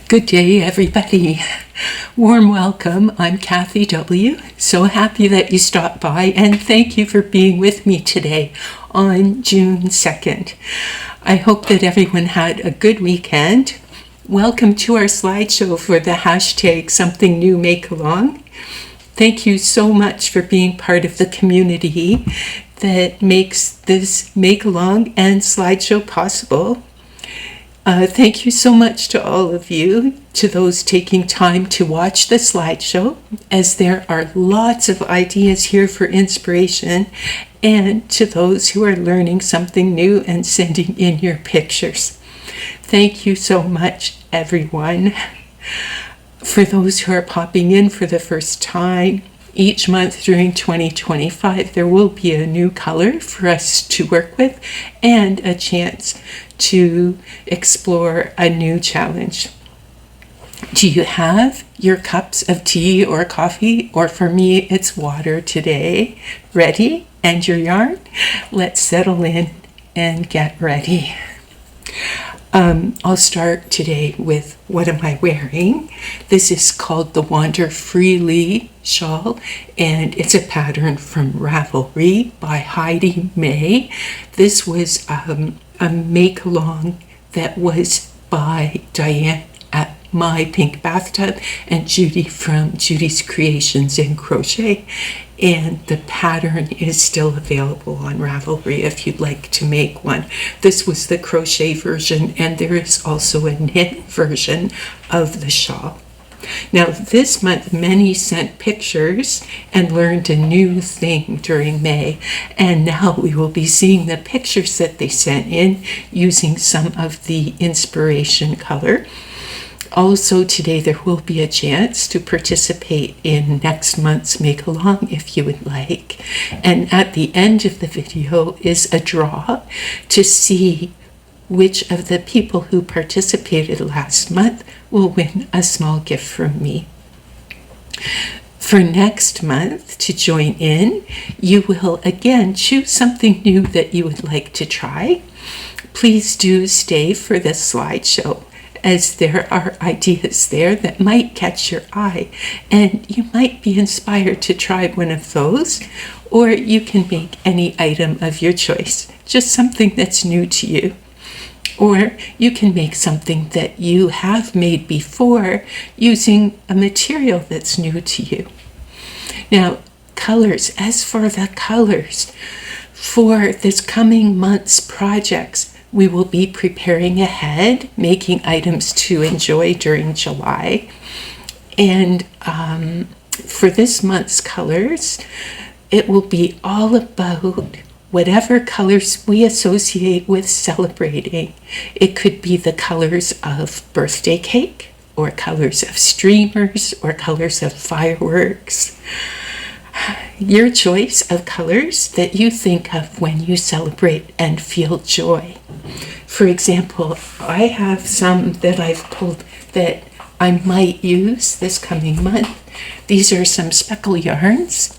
Good day, everybody. Warm welcome. I'm Kathy W. So happy that you stopped by, and thank you for being with me today on June 2nd. I hope that everyone had a good weekend. Welcome to our slideshow for the hashtag Something New Make Along. Thank you so much for being part of the community that makes this Make Along and slideshow possible. Thank you so much to all of you, to those taking time to watch the slideshow, as there are lots of ideas here for inspiration, and to those who are learning something new and sending in your pictures. Thank you so much, everyone. For those who are popping in for the first time, each month during 2025, there will be a new color for us to work with and a chance to explore a new challenge. Do you have your cups of tea or coffee, or for me, it's water today, ready? And your yarn? Let's settle in and get ready. I'll start today with what am I wearing. This is called the Wander Freely shawl, and it's a pattern from Ravelry by Heidi May. This was a make-along that was by Diane at My Pink Bathtub and Judy from Judy's Creations in Crochet. And the pattern is still available on Ravelry if you'd like to make one. This was the crochet version, and there is also a knit version of the shawl. Now, this month, many sent pictures and learned a new thing during May, and now we will be seeing the pictures that they sent in using some of the inspiration color. Also today there will be a chance to participate in next month's Make Along if you would like. And at the end of the video is a draw to see which of the people who participated last month will win a small gift from me. For next month to join in, you will again choose something new that you would like to try. Please do stay for the slideshow, as there are ideas there that might catch your eye, and you might be inspired to try one of those, or you can make any item of your choice, just something that's new to you. Or you can make something that you have made before using a material that's new to you. Now, colors, as for the colors, for this coming month's projects, we will be preparing ahead, making items to enjoy during July. And for this month's colors, it will be all about whatever colors we associate with celebrating. It could be the colors of birthday cake, or colors of streamers, or colors of fireworks. Your choice of colors that you think of when you celebrate and feel joy. For example, I have some that I've pulled that I might use this coming month. These are some speckle yarns.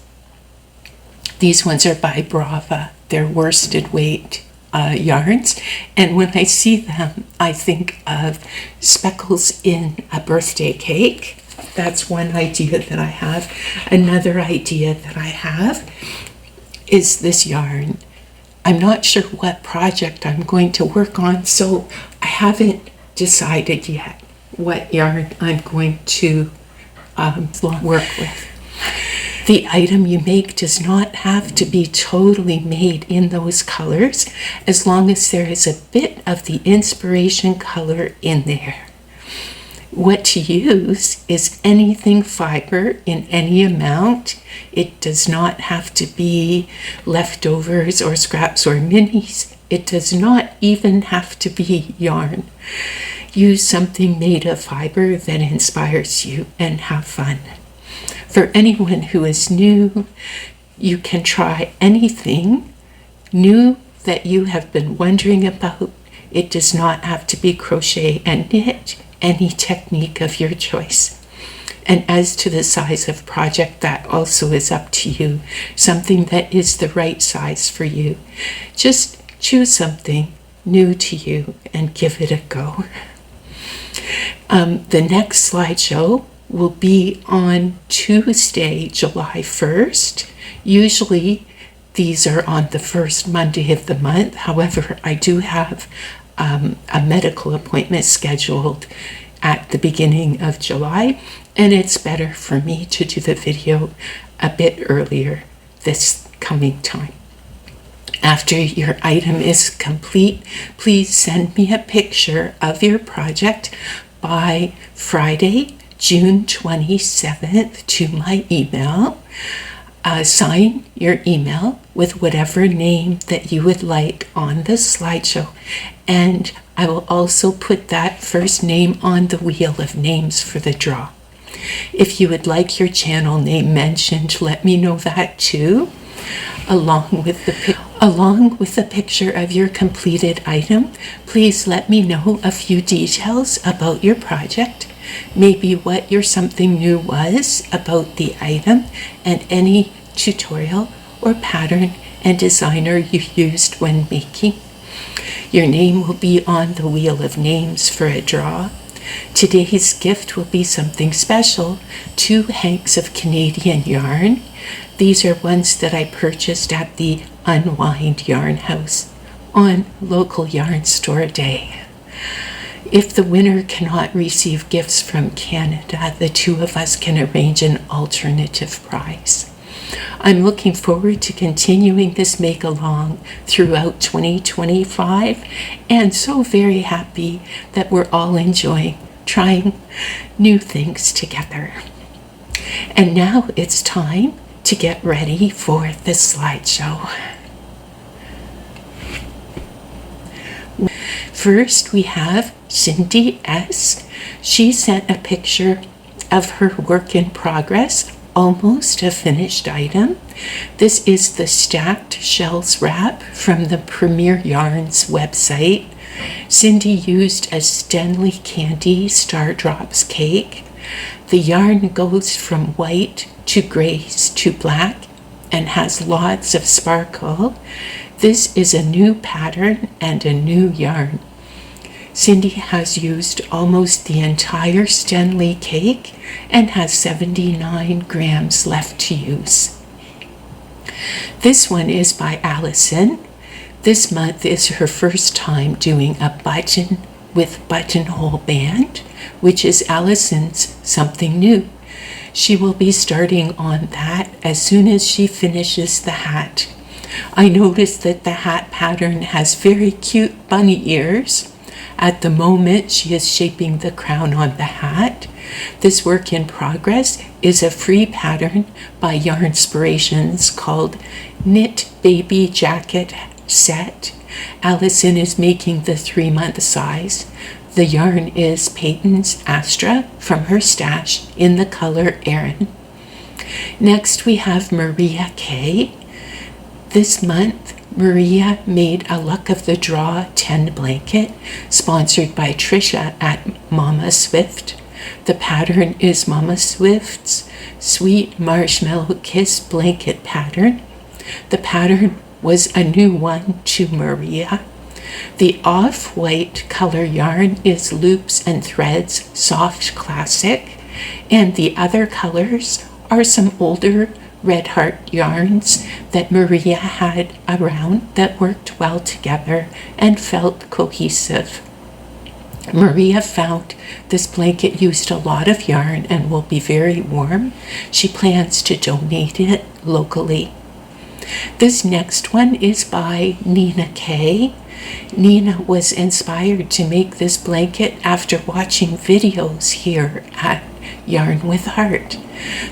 These ones are by Brava. They're worsted weight yarns. And when I see them, I think of speckles in a birthday cake. That's one idea that I have. Another idea that I have is this yarn. I'm not sure what project I'm going to work on, so I haven't decided yet what yarn I'm going to work with. The item you make does not have to be totally made in those colors, as long as there is a bit of the inspiration color in there. What to use is anything fiber in any amount. It does not have to be leftovers or scraps or minis. It does not even have to be yarn. Use something made of fiber that inspires you and have fun. For anyone who is new, you can try anything new that you have been wondering about. It does not have to be crochet and knit. Any technique of your choice. And as to the size of project, that also is up to you. Something that is the right size for you. Just choose something new to you and give it a go. The next slideshow will be on Tuesday, July 1st. Usually these are on the first Monday of the month. However, I do have a medical appointment scheduled at the beginning of July, and it's better for me to do the video a bit earlier this coming time. After your item is complete, please send me a picture of your project by Friday, June 27th to my email. Sign your email with whatever name that you would like on the slideshow, and I will also put that first name on the wheel of names for the draw. If you would like your channel name mentioned, let me know that too, along with the picture of your completed item. Please let me know a few details about your project, maybe what your something new was about the item, and any tutorial or pattern and designer you used when making. Your name will be on the wheel of names for a draw. Today's gift will be something special: 2 hanks of Canadian yarn. These are ones that I purchased at the Unwind yarn house on local yarn store day. If the winner cannot receive gifts from Canada, the 2 of us can arrange an alternative prize. I'm looking forward to continuing this make-along throughout 2025, and so very happy that we're all enjoying trying new things together. And now it's time to get ready for the slideshow. First, we have Cindy S. She sent a picture of her work in progress, almost a finished item. This is the stacked shells wrap from the Premier Yarns website. Cindy used a Stanley Candy Star Drops cake. The yarn goes from white to grays to black and has lots of sparkle. This is a new pattern and a new yarn. Cindy has used almost the entire Stanley cake and has 79 grams left to use. This one is by Allison. This month is her first time doing a button with buttonhole band, which is Allison's something new. She will be starting on that as soon as she finishes the hat. I noticed that the hat pattern has very cute bunny ears. At the moment, she is shaping the crown on the hat. This work in progress is a free pattern by Yarnspirations called Knit Baby Jacket Set. Allison is making the 3-month size. The yarn is Peyton's Astra from her stash in the color Erin. Next, we have Maria K. This month, Maria made a Luck of the Draw 10 blanket, sponsored by Trisha at Mama Swift. The pattern is Mama Swift's Sweet Marshmallow Kiss blanket pattern. The pattern was a new one to Maria. The off-white color yarn is Loops and Threads Soft Classic, and the other colors are some older Red Heart yarns that Maria had around that worked well together and felt cohesive. Maria found this blanket used a lot of yarn and will be very warm. She plans to donate it locally. This next one is by Nina K. Nina was inspired to make this blanket after watching videos here at Yarn with Heart.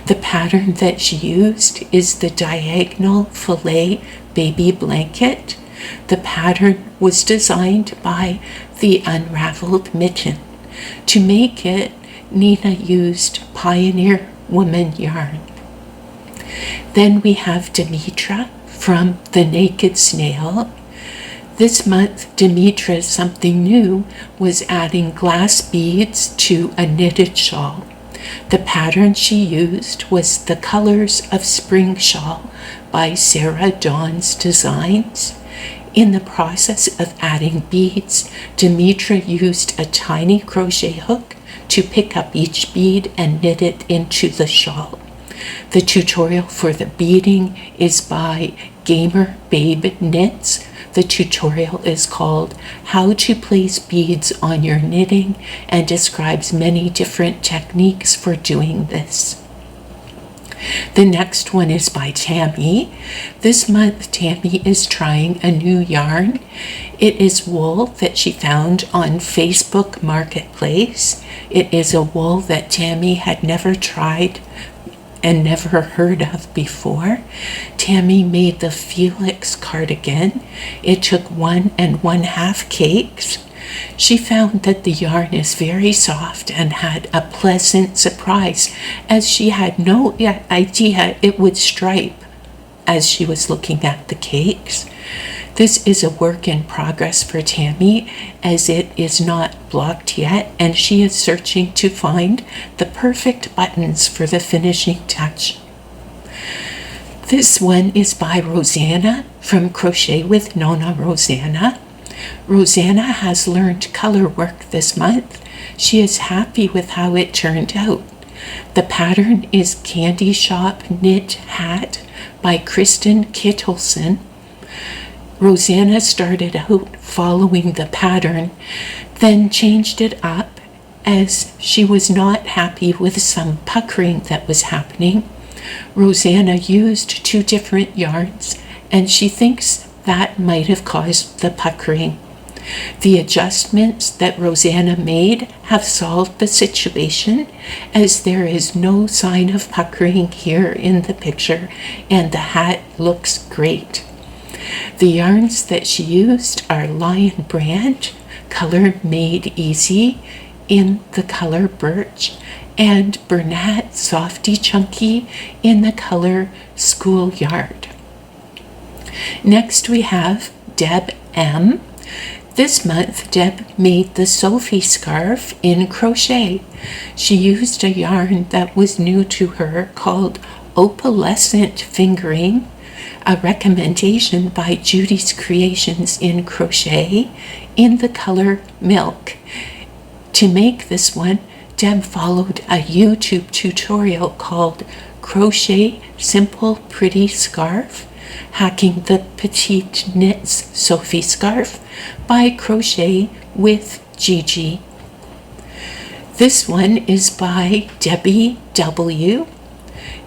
The pattern that she used is the diagonal fillet baby blanket. The pattern was designed by the Unraveled Mitten. To make it, Nina used Pioneer Woman yarn. Then we have Demetra from The Naked Snail. This month, Demetra's something new was adding glass beads to a knitted shawl. The pattern she used was The Colors of Spring Shawl by Sarah Dawn's Designs. In the process of adding beads, Demetra used a tiny crochet hook to pick up each bead and knit it into the shawl. The tutorial for the beading is by Gamer Babe Knits. The tutorial is called How to Place Beads on Your Knitting and describes many different techniques for doing this. The next one is by Tammy. This month, Tammy is trying a new yarn. It is wool that she found on Facebook Marketplace. It is a wool that Tammy had never tried and never heard of before. Tammy made the Felix cardigan. It took 1 1/2 cakes. She found that the yarn is very soft and had a pleasant surprise, as she had no idea it would stripe as she was looking at the cakes. This is a work in progress for Tammy, as it is not blocked yet, and she is searching to find the perfect buttons for the finishing touch. This one is by Rosanna from Crochet with Nona Rosanna. Rosanna has learned color work this month. She is happy with how it turned out. The pattern is Candy Shop Knit Hat by Kristen Kittelson. Rosanna started out following the pattern, then changed it up as she was not happy with some puckering that was happening. Rosanna used 2 different yarns, and she thinks that might have caused the puckering. The adjustments that Rosanna made have solved the situation, as there is no sign of puckering here in the picture, and the hat looks great. The yarns that she used are Lion Brand, color Made Easy, in the color Birch, and Bernat Softy Chunky in the color Schoolyard. Next we have Deb M. This month, Deb made the Sophie scarf in crochet. She used a yarn that was new to her called Opalescent Fingering, a recommendation by Judy's Creations in Crochet, in the color Milk. To make this one, Deb followed a YouTube tutorial called Crochet Simple Pretty Scarf, Hacking the Petite Knits Sophie Scarf by Crochet with Gigi. This one is by Debbie W.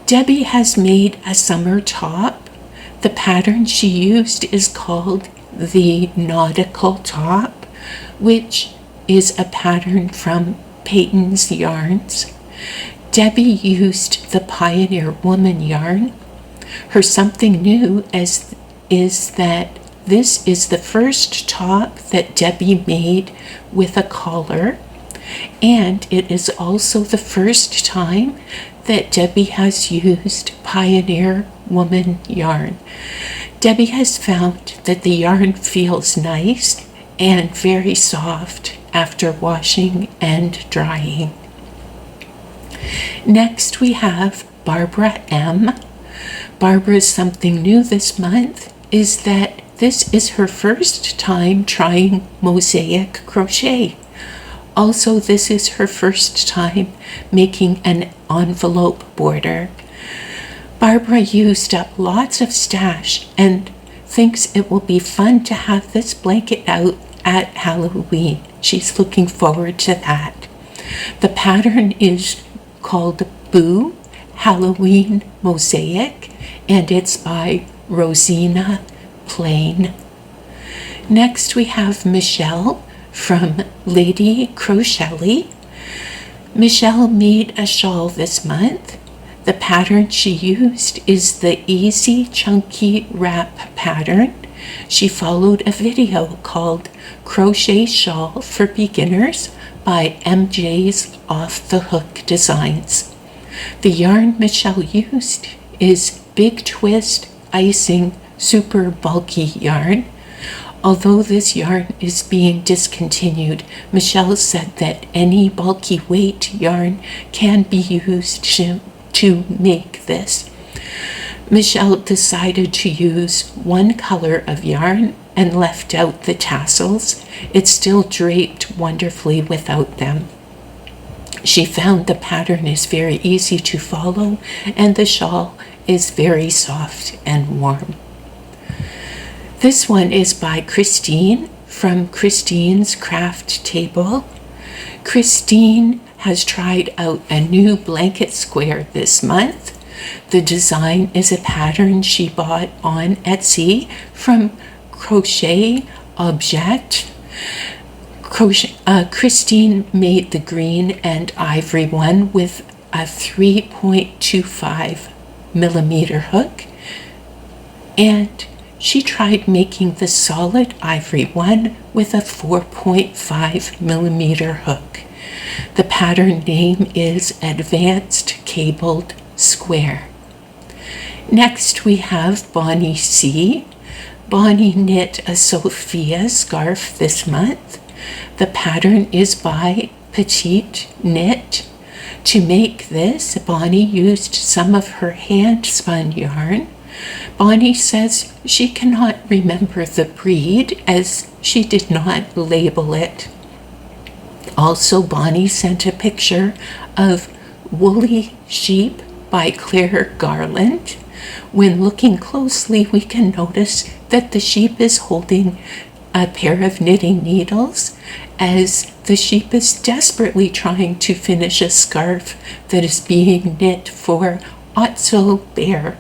Debbie has made a summer top. The pattern she used is called the Nautical Top, which is a pattern from Peyton's Yarns. Debbie used the Pioneer Woman yarn. Her something new is that this is the first top that Debbie made with a collar, and it is also the first time that Debbie has used Pioneer Woman yarn. Debbie has found that the yarn feels nice and very soft after washing and drying. Next we have Barbara M. Barbara's something new this month is that this is her first time trying mosaic crochet. Also, this is her first time making an envelope border. Barbara used up lots of stash and thinks it will be fun to have this blanket out at Halloween. She's looking forward to that. The pattern is called Boo Halloween Mosaic, and it's by Rosina Plain. Next we have Michelle from Lady Crochelly. Michelle made a shawl this month. The pattern she used is the Easy Chunky Wrap pattern. She followed a video called Crochet Shawl for Beginners by MJ's Off the Hook Designs. The yarn Michelle used is Big Twist Icing Super Bulky yarn. Although this yarn is being discontinued, Michelle said that any bulky weight yarn can be used to make this. Michelle decided to use one color of yarn and left out the tassels. It still draped wonderfully without them. She found the pattern is very easy to follow and the shawl is very soft and warm. This one is by Christine from Christine's Craft Table. Christine has tried out a new blanket square this month. The design is a pattern she bought on Etsy from Crochet Object. Christine made the green and ivory one with a 3.25 millimeter hook, and she tried making the solid ivory one with a 4.5 millimeter hook. The pattern name is Advanced Cabled Square. Next we have Bonnie C. Bonnie knit a Sophia scarf this month. The pattern is by Petite Knit. To make this, Bonnie used some of her hand-spun yarn. Bonnie says she cannot remember the breed as she did not label it. Also, Bonnie sent a picture of Woolly Sheep by Claire Garland. When looking closely, we can notice that the sheep is holding a pair of knitting needles as the sheep is desperately trying to finish a scarf that is being knit for Otso Bear.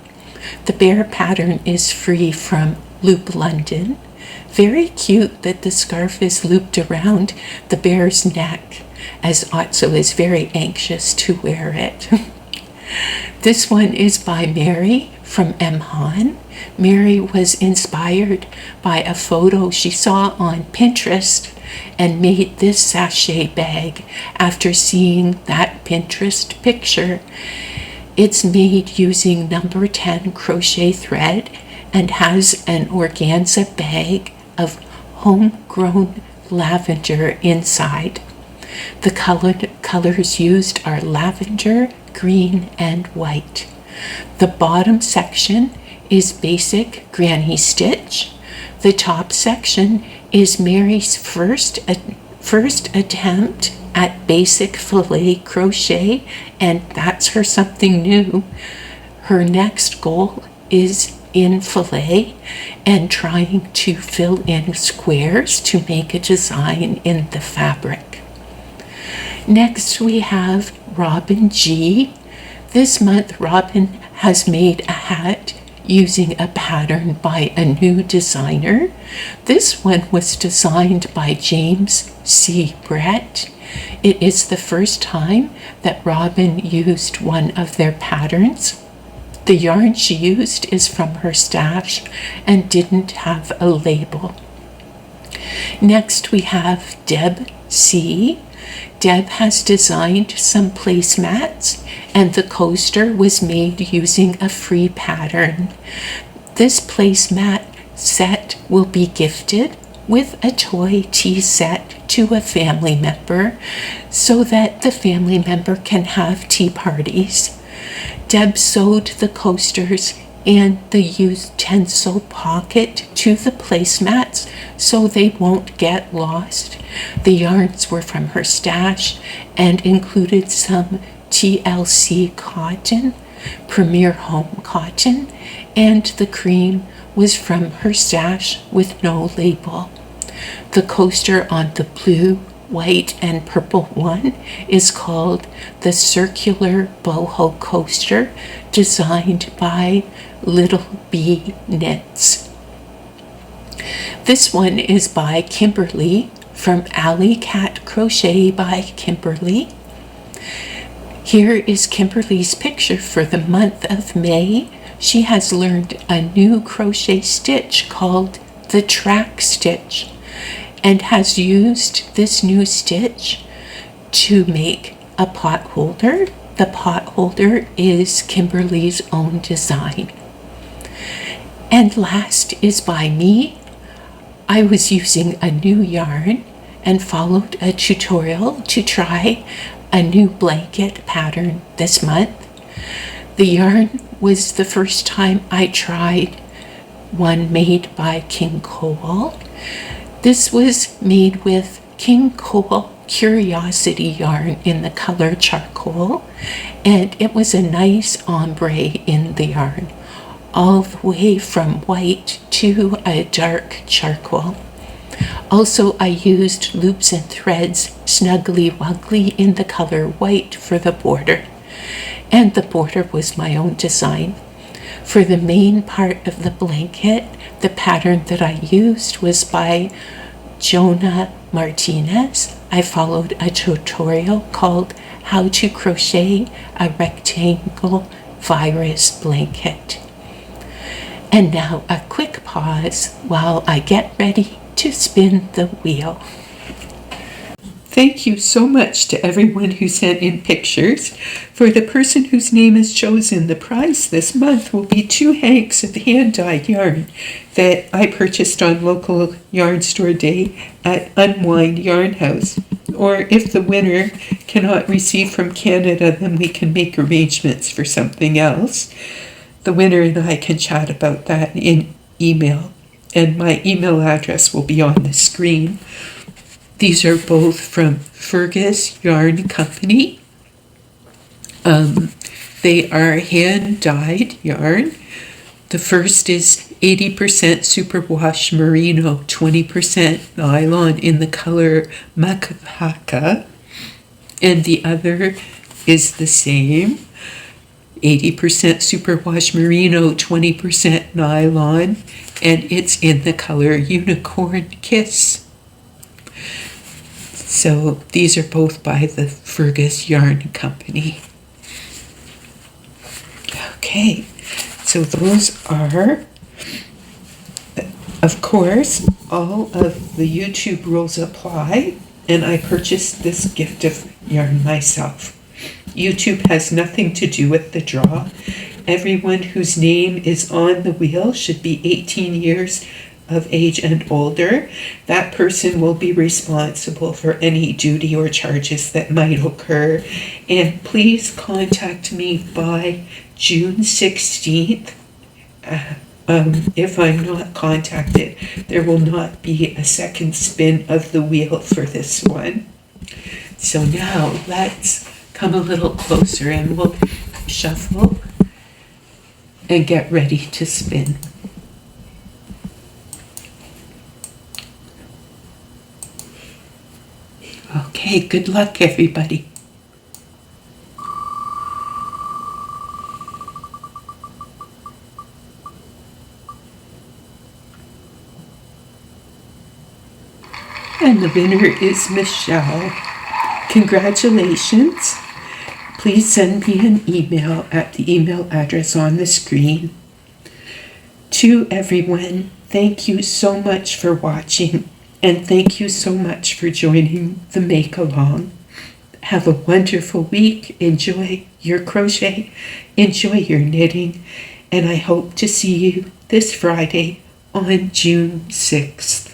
The bear pattern is free from Loop London. Very cute that the scarf is looped around the bear's neck, as Otso is very anxious to wear it. This one is by Mary from Mhan. Mary was inspired by a photo she saw on Pinterest and made this sachet bag after seeing that Pinterest picture. It's made using number 10 crochet thread and has an organza bag of homegrown lavender inside. The colors used are lavender, green, and white. The bottom section is basic granny stitch. The top section is Mary's first attempt at basic filet crochet, and that's her something new. Her next goal is in filet and trying to fill in squares to make a design in the fabric. Next we have Robin G. This month Robin has made a hat using a pattern by a new designer. This one was designed by James C. Brett. It is the first time that Robin used one of their patterns. The yarn she used is from her stash and didn't have a label. Next we have Deb C. Deb has designed some placemats, and the coaster was made using a free pattern. This placemat set will be gifted with a toy tea set to a family member so that the family member can have tea parties. Deb sewed the coasters and the utensil pocket to the placemats so they won't get lost. The yarns were from her stash and included some TLC cotton, Premier Home cotton, and the cream was from her stash with no label. The coaster on the blue, white, and purple one is called the Circular Boho Coaster, designed by Little Bee Knits. This one is by Kimberly from Alley Cat Crochet by Kimberly. Here is Kimberly's picture for the month of May. She has learned a new crochet stitch called the track stitch and has used this new stitch to make a pot holder. The pot holder is Kimberly's own design. And last is by me. I was using a new yarn and followed a tutorial to try a new blanket pattern this month. The yarn was the first time I tried one made by King Cole. This was made with King Cole Curiosity yarn in the color charcoal, and it was a nice ombre in the yarn, all the way from white to a dark charcoal. Also, I used loops and threads Snuggly Wuggly in the color white for the border, and the border was my own design. For the main part of the blanket, the pattern that I used was by Jonah Martinez. I followed a tutorial called How to Crochet a Rectangle Virus Blanket. And now a quick pause while I get ready to spin the wheel. Thank you so much to everyone who sent in pictures. For the person whose name is chosen, the prize this month will be 2 hanks of hand-dyed yarn that I purchased on local yarn store day at Unwind Yarn House. Or if the winner cannot receive from Canada, then we can make arrangements for something else. The winner and I can chat about that in email, and my email address will be on the screen. These are both from Fergus Yarn Company. They are hand-dyed yarn. The first is 80% superwash merino, 20% nylon in the color Makahaka. And the other is the same, 80% superwash merino, 20% nylon, and it's in the color Unicorn Kiss. So these are both by the Fergus Yarn Company. Okay, so those are, of course, all of the YouTube rules apply, and I purchased this gift of yarn myself. YouTube has nothing to do with the draw. Everyone whose name is on the wheel should be 18 years of age and older. That person will be responsible for any duty or charges that might occur. And please contact me by June 16th. If I'm not contacted, there will not be a second spin of the wheel for this one. So now let's come a little closer and we'll shuffle and get ready to spin. Okay, good luck, everybody. And the winner is Michelle. Congratulations. Please send me an email at the email address on the screen. To everyone, thank you so much for watching. And thank you so much for joining the Make Along. Have a wonderful week. Enjoy your crochet. Enjoy your knitting. And I hope to see you this Friday on June 6th.